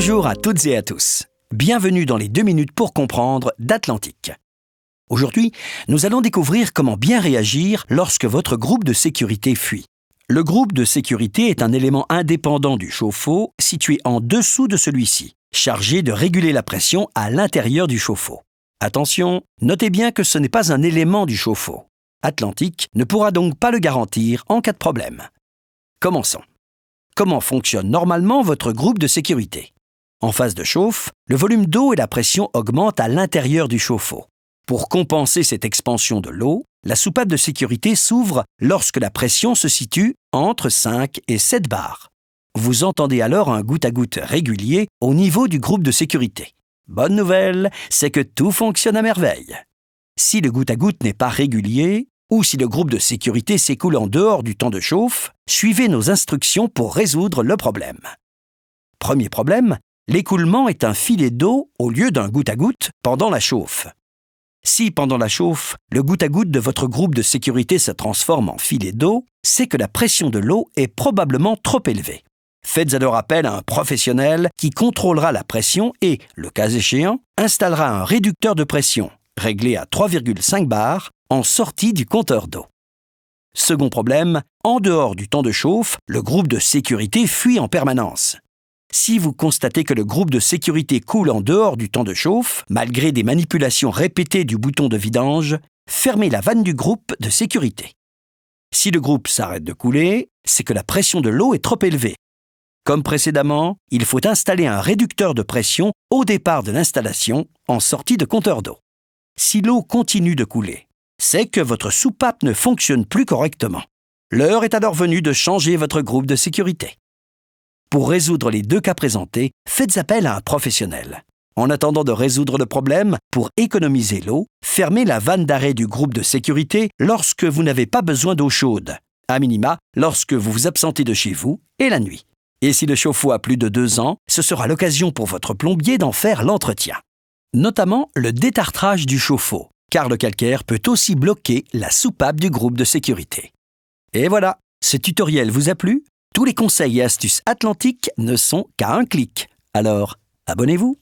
Bonjour à toutes et à tous. Bienvenue dans les 2 minutes pour comprendre d'Atlantique. Aujourd'hui, nous allons découvrir comment bien réagir lorsque votre groupe de sécurité fuit. Le groupe de sécurité est un élément indépendant du chauffe-eau situé en dessous de celui-ci, chargé de réguler la pression à l'intérieur du chauffe-eau. Attention, notez bien que ce n'est pas un élément du chauffe-eau. Atlantique ne pourra donc pas le garantir en cas de problème. Commençons. Comment fonctionne normalement votre groupe de sécurité? En phase de chauffe, le volume d'eau et la pression augmentent à l'intérieur du chauffe-eau. Pour compenser cette expansion de l'eau, la soupape de sécurité s'ouvre lorsque la pression se situe entre 5 et 7 bars. Vous entendez alors un goutte-à-goutte régulier au niveau du groupe de sécurité. Bonne nouvelle, c'est que tout fonctionne à merveille. Si le goutte-à-goutte n'est pas régulier, ou si le groupe de sécurité s'écoule en dehors du temps de chauffe, suivez nos instructions pour résoudre le problème. Premier problème, l'écoulement est un filet d'eau au lieu d'un goutte-à-goutte pendant la chauffe. Si pendant la chauffe, le goutte-à-goutte de votre groupe de sécurité se transforme en filet d'eau, c'est que la pression de l'eau est probablement trop élevée. Faites alors appel à un professionnel qui contrôlera la pression et, le cas échéant, installera un réducteur de pression, réglé à 3,5 bars, en sortie du compteur d'eau. Second problème, en dehors du temps de chauffe, le groupe de sécurité fuit en permanence. Si vous constatez que le groupe de sécurité coule en dehors du temps de chauffe, malgré des manipulations répétées du bouton de vidange, fermez la vanne du groupe de sécurité. Si le groupe s'arrête de couler, c'est que la pression de l'eau est trop élevée. Comme précédemment, il faut installer un réducteur de pression au départ de l'installation en sortie de compteur d'eau. Si l'eau continue de couler, c'est que votre soupape ne fonctionne plus correctement. L'heure est alors venue de changer votre groupe de sécurité. Pour résoudre les 2 cas présentés, faites appel à un professionnel. En attendant de résoudre le problème, pour économiser l'eau, fermez la vanne d'arrêt du groupe de sécurité lorsque vous n'avez pas besoin d'eau chaude, à minima lorsque vous vous absentez de chez vous et la nuit. Et si le chauffe-eau a plus de 2 ans, ce sera l'occasion pour votre plombier d'en faire l'entretien. Notamment le détartrage du chauffe-eau, car le calcaire peut aussi bloquer la soupape du groupe de sécurité. Et voilà, ce tutoriel vous a plu? Tous les conseils et astuces Atlantique ne sont qu'à un clic. Alors, abonnez-vous!